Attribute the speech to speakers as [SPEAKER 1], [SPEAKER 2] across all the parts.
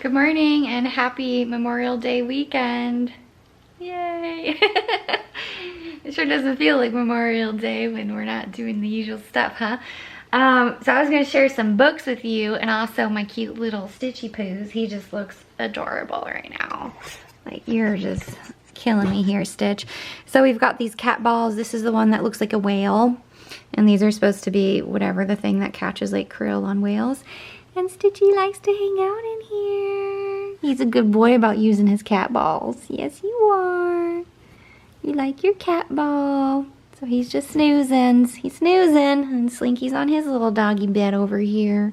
[SPEAKER 1] Good morning and happy Memorial Day weekend. Yay. It sure doesn't feel like Memorial Day when we're not doing the usual stuff, huh? So I was gonna share some books with you and also my cute little Stitchy Poos. He just looks adorable right now. Like, you're just killing me here, Stitch. So we've got these cat balls. This is the one that looks like a whale. And these are supposed to be whatever the thing that catches like krill on whales. And Stitchy likes to hang out in here. He's a good boy about using his cat balls. Yes, you are. You like your cat ball. So he's just snoozing. He's snoozing. And Slinky's on his little doggy bed over here.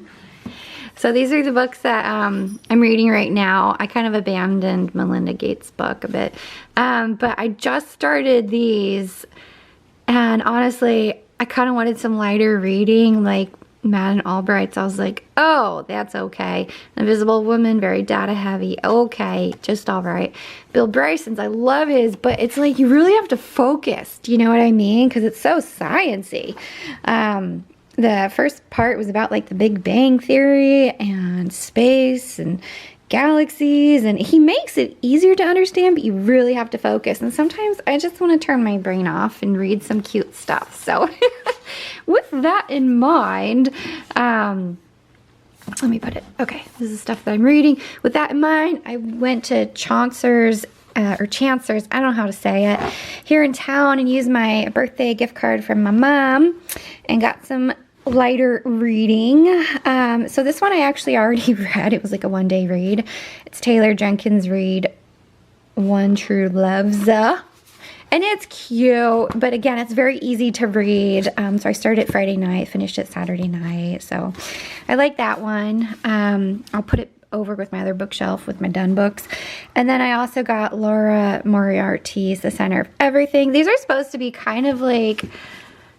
[SPEAKER 1] So these are the books that I'm reading right now. I kind of abandoned Melinda Gates' book a bit. But I just started these. And honestly, I kind of wanted some lighter reading, like Madeleine Albright's. I was like, oh, that's okay. Invisible Woman, very data heavy. Okay, just all right. Bill Bryson's, I love his, but it's like you really have to focus. Do you know what I mean? Because it's so sciencey. The first part was about like the Big Bang Theory and space and galaxies, and he makes it easier to understand, but you really have to focus. And sometimes I just want to turn my brain off and read some cute stuff. So with that in mind, let me put it, okay, this is stuff that I'm reading. With that in mind, I went to Chaucer's, or Chancellor's, I don't know how to say it, here in town and used my birthday gift card from my mom and got some lighter reading. So this one I actually already read. It was like a one-day read. It's Taylor Jenkins Reid, One True Love's. And it's cute, but again, it's very easy to read. So I started it Friday night, finished it Saturday night. So I like that one. I'll put it over with my other bookshelf with my done books. And then I also got Laura Moriarty's The Center of Everything. These are supposed to be kind of like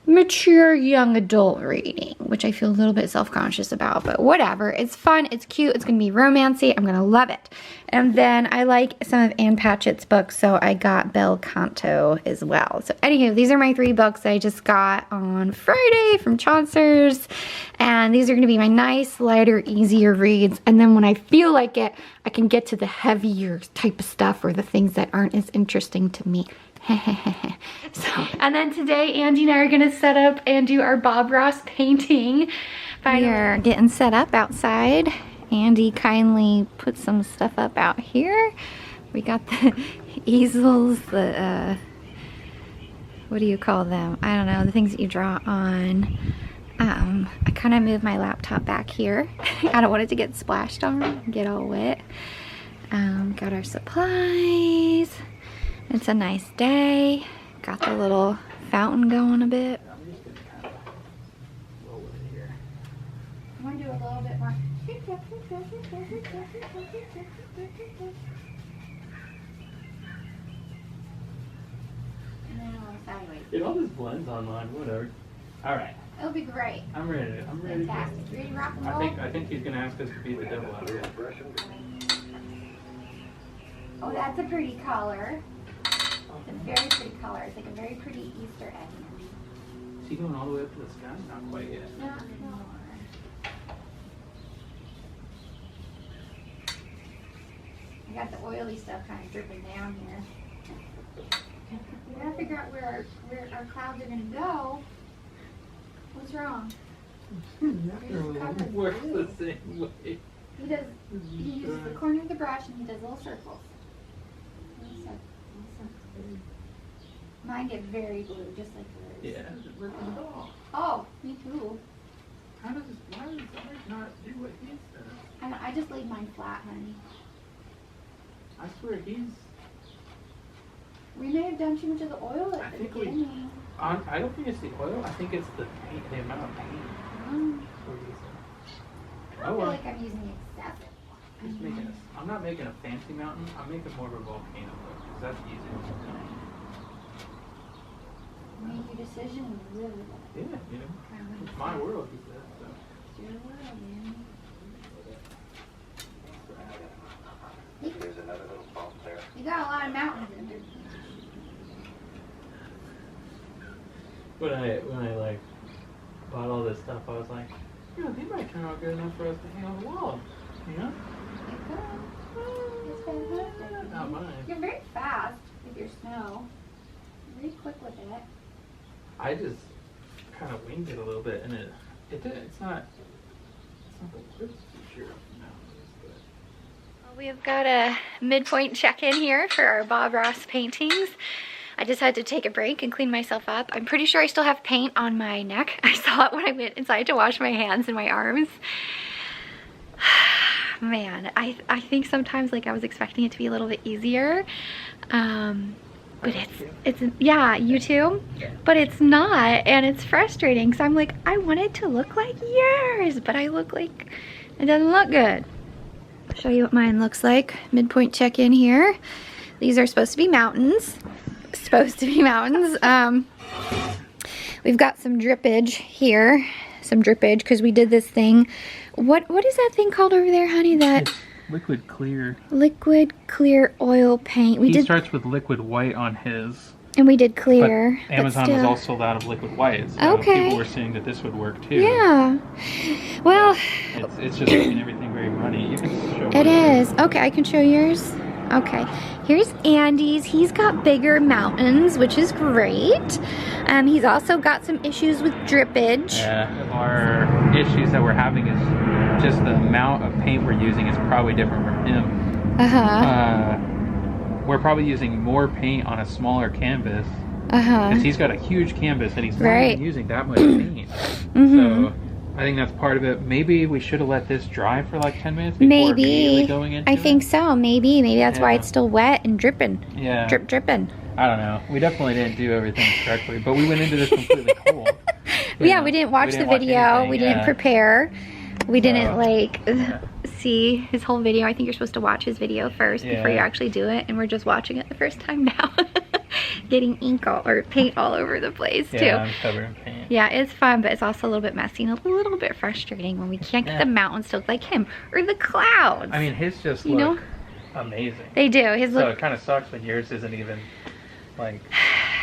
[SPEAKER 1] mature young adult reading, which I feel a little bit self-conscious about, but whatever. It's fun, it's cute, it's gonna be romancy, I'm gonna love it. And then I like some of Ann Patchett's books, so I got Bel Canto as well. So anywho, these are my 3 books I just got on Friday from Chaucer's, and these are gonna be my nice, lighter, easier reads. And then when I feel like it, I can get to the heavier type of stuff or the things that aren't as interesting to me. So, and then today Andy and I are gonna set up and do our Bob Ross painting. We are getting set up outside. Andy kindly put some stuff up out here. We got the easels, the what do you call them? I don't know, the things that you draw on. I kind of moved my laptop back here. I don't want it to get splashed on and get all wet. Got our supplies. It's a nice day. Got the little fountain going a bit. I want to do a little bit more. And then a little sideways.
[SPEAKER 2] It all just blends online, whatever. Alright.
[SPEAKER 1] It'll be great.
[SPEAKER 2] I'm ready. I'm ready.
[SPEAKER 1] Fantastic. Ready to rock and roll?
[SPEAKER 2] I think he's gonna ask us to beat the devil out of it.
[SPEAKER 1] Oh, that's a pretty color. It's a very pretty color. It's like a very pretty Easter egg.
[SPEAKER 2] Is he going all the way up to the sky? Not quite yet.
[SPEAKER 1] Not more. I got the oily stuff kind of dripping down here. We gotta figure out where our clouds are gonna go. What's wrong?
[SPEAKER 2] It works the same way.
[SPEAKER 1] He uses the corner of the brush and he does little circles. Mine get very blue, just like yours.
[SPEAKER 2] Yeah. It's working at all.
[SPEAKER 1] Oh, me too.
[SPEAKER 2] Why does somebody not do what he's done?
[SPEAKER 1] I just laid mine flat, honey.
[SPEAKER 2] I swear
[SPEAKER 1] We may have done too much of the oil at the beginning.
[SPEAKER 2] I don't think it's the oil. I think it's the paint, the amount of paint.
[SPEAKER 1] I feel like I'm using excessive.
[SPEAKER 2] I'm not making a fancy mountain. I'm making more of a volcano, because that's easier.
[SPEAKER 1] Make your decision and live with it.
[SPEAKER 2] Yeah, you know, it's my world, he said. So.
[SPEAKER 1] It's your world, man.
[SPEAKER 3] There's another little bump there.
[SPEAKER 1] You got a lot of mountains in there.
[SPEAKER 2] When I like bought all this stuff, I was like, you know, they might turn out good enough for us to hang on the wall, you know?
[SPEAKER 1] It's fantastic.
[SPEAKER 2] Not mine.
[SPEAKER 1] You're very fast with your snow. Very quick with it.
[SPEAKER 2] I just kind of winged it a little bit, and it's not the worst t-shirt. No, it's good.
[SPEAKER 1] We've got a midpoint check-in here for our Bob Ross paintings. I decided to take a break and clean myself up. I'm pretty sure I still have paint on my neck. I saw it when I went inside to wash my hands and my arms. Man, I think sometimes like I was expecting it to be a little bit easier. But it's yeah, you too? But it's not, and it's frustrating because I'm like, I want it to look like yours, but I look like it doesn't look good. I'll show you what mine looks like. Midpoint check-in here. These are supposed to be mountains. We've got some drippage here. Some drippage because we did this thing. What is that thing called over there, honey? That
[SPEAKER 2] it's liquid clear.
[SPEAKER 1] Liquid clear oil paint.
[SPEAKER 2] He starts with liquid white on his.
[SPEAKER 1] And we did clear.
[SPEAKER 2] But Amazon was also out of liquid white. So
[SPEAKER 1] okay.
[SPEAKER 2] People were saying that this would work too.
[SPEAKER 1] Yeah. Well,
[SPEAKER 2] it's just making everything very runny. You can show
[SPEAKER 1] it is. Okay, I can show yours. Okay, here's Andy's. He's got bigger mountains, which is great. He's also got some issues with drippage.
[SPEAKER 2] Yeah, our issues that we're having is just the amount of paint we're using is probably different from him. We're probably using more paint on a smaller canvas. Because he's got a huge canvas and he's not even using that much paint. So I think that's part of it. Maybe we should have let this dry for like 10 minutes before immediately going into it.
[SPEAKER 1] I think so. Maybe that's why it's still wet and dripping.
[SPEAKER 2] Yeah.
[SPEAKER 1] Dripping.
[SPEAKER 2] I don't know. We definitely didn't do everything correctly, but we went into this completely cold.
[SPEAKER 1] Yeah, we didn't watch the video. We didn't prepare. We didn't see his whole video. I think you're supposed to watch his video first before you actually do it, and we're just watching it the first time now. Getting paint all over the place too.
[SPEAKER 2] Yeah, I'm covered in paint.
[SPEAKER 1] Yeah, it's fun, but it's also a little bit messy and a little bit frustrating when we can't get the mountains to look like him or the clouds.
[SPEAKER 2] I mean, his just look amazing.
[SPEAKER 1] They do. His
[SPEAKER 2] so it kind of sucks when yours isn't even like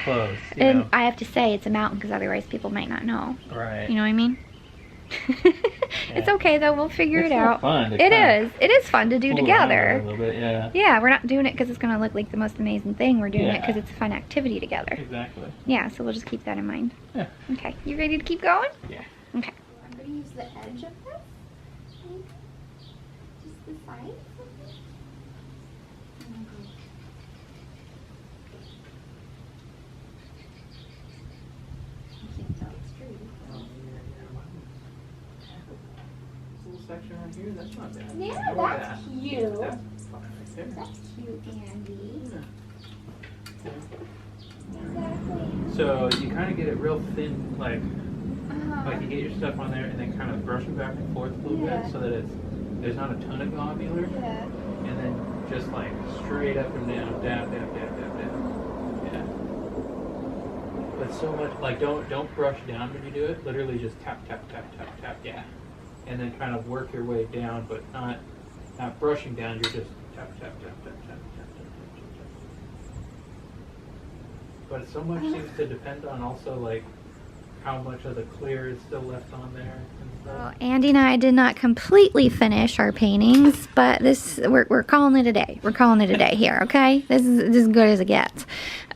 [SPEAKER 2] close.
[SPEAKER 1] And
[SPEAKER 2] know?
[SPEAKER 1] I have to say it's a mountain because otherwise people might not know.
[SPEAKER 2] Right.
[SPEAKER 1] You know what I mean? It's okay though. We'll figure it out.
[SPEAKER 2] Fun.
[SPEAKER 1] It is fun to do together.
[SPEAKER 2] A little bit, yeah.
[SPEAKER 1] Yeah, we're not doing it because it's going to look like the most amazing thing. We're doing it because it's a fun activity together.
[SPEAKER 2] Exactly.
[SPEAKER 1] Yeah, so we'll just keep that in mind.
[SPEAKER 2] Yeah.
[SPEAKER 1] Okay, you ready to keep going?
[SPEAKER 2] Yeah.
[SPEAKER 1] Okay. I'm going to use the edge of this. Just the side.
[SPEAKER 2] Section right here, that's not bad.
[SPEAKER 1] Yeah, that's cute.
[SPEAKER 2] That's fine right there.
[SPEAKER 1] That's cute, Andy.
[SPEAKER 2] Yeah.
[SPEAKER 1] Exactly.
[SPEAKER 2] So you kind of get it real thin, like you get your stuff on there and then kind of brush it back and forth a little bit so that there's not a ton of globular.
[SPEAKER 1] Yeah.
[SPEAKER 2] And then just like straight up and down, dab. Yeah. But so much, like don't brush down when you do it. Literally just tap. Yeah. And then kind of work your way down, but not brushing down. You're just tap. But so much seems to depend on also like how much of the clear is still left on there and stuff.
[SPEAKER 1] Well, Andy and I did not completely finish our paintings, but we're calling it a day. We're calling it a day here, okay? This is as good as it gets.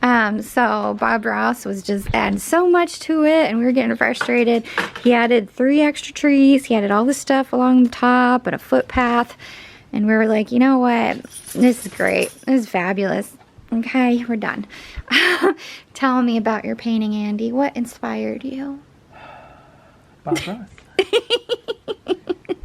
[SPEAKER 1] So Bob Ross was just adding so much to it, and we were getting frustrated. He added 3 extra trees. He added all this stuff along the top and a footpath, and we were like, you know what? This is great. This is fabulous. Okay, we're done. Tell me about your painting, Andy. What inspired you?
[SPEAKER 2] Bob Ross.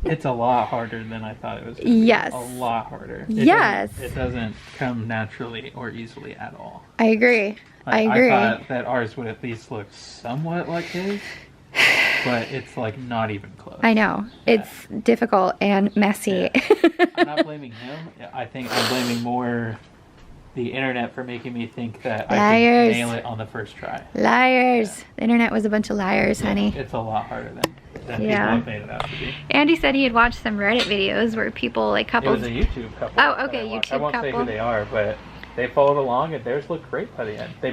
[SPEAKER 2] It's a lot harder than I thought it was.
[SPEAKER 1] Yes.
[SPEAKER 2] A lot harder. It doesn't come naturally or easily at all.
[SPEAKER 1] I agree.
[SPEAKER 2] Like,
[SPEAKER 1] I agree.
[SPEAKER 2] I thought that ours would at least look somewhat like his, but it's like not even close.
[SPEAKER 1] I know. Yeah. It's difficult and messy.
[SPEAKER 2] Yeah. I'm not blaming him. I think I'm blaming more the internet for making me think that I could nail it on the first try.
[SPEAKER 1] Liars. Yeah. The internet was a bunch of liars, honey.
[SPEAKER 2] It's a lot harder than people have made it out to be.
[SPEAKER 1] Andy said he had watched some Reddit videos where people, like couples...
[SPEAKER 2] It was a YouTube couple.
[SPEAKER 1] Oh, okay, YouTube couple.
[SPEAKER 2] I won't say who they are, but they followed along and theirs looked great by the end. They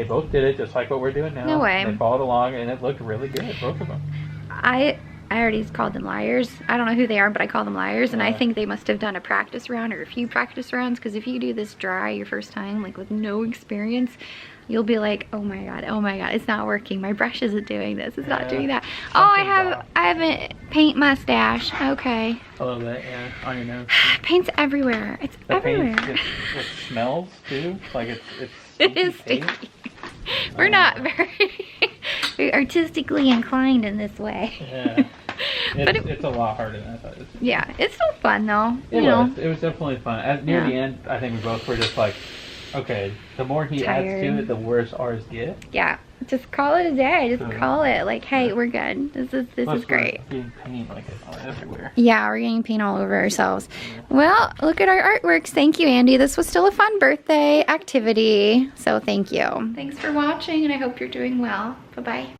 [SPEAKER 2] both did it just like what we're doing now.
[SPEAKER 1] No way.
[SPEAKER 2] They followed along and it looked really good, both of them.
[SPEAKER 1] I I already called them liars. I don't know who they are, but I call them liars, and I think they must have done a practice round or a few practice rounds, because if you do this dry your first time, like with no experience, you'll be like, oh my god, it's not working. My brush isn't doing this. It's not doing that. Oh, I have a paint mustache. Okay.
[SPEAKER 2] A little bit, yeah, on your nose.
[SPEAKER 1] Paint's everywhere. It's everywhere.
[SPEAKER 2] Paint, it smells too. Like it's
[SPEAKER 1] it is
[SPEAKER 2] paint.
[SPEAKER 1] sticky. We're not very artistically inclined in this way.
[SPEAKER 2] Yeah. It's a lot harder than I thought it was.
[SPEAKER 1] Yeah, it's still fun though.
[SPEAKER 2] It was definitely fun. Near the end, I think we both were just like, okay, the more he adds to it, the worse ours get.
[SPEAKER 1] Yeah, just call it a day. Just call it like, hey, we're good. This is great.
[SPEAKER 2] We're getting paint like everywhere.
[SPEAKER 1] Yeah, we're getting paint all over ourselves. Yeah. Well, look at our artworks. Thank you, Andy. This was still a fun birthday activity, so thank you. Thanks for watching, and I hope you're doing well. Bye-bye.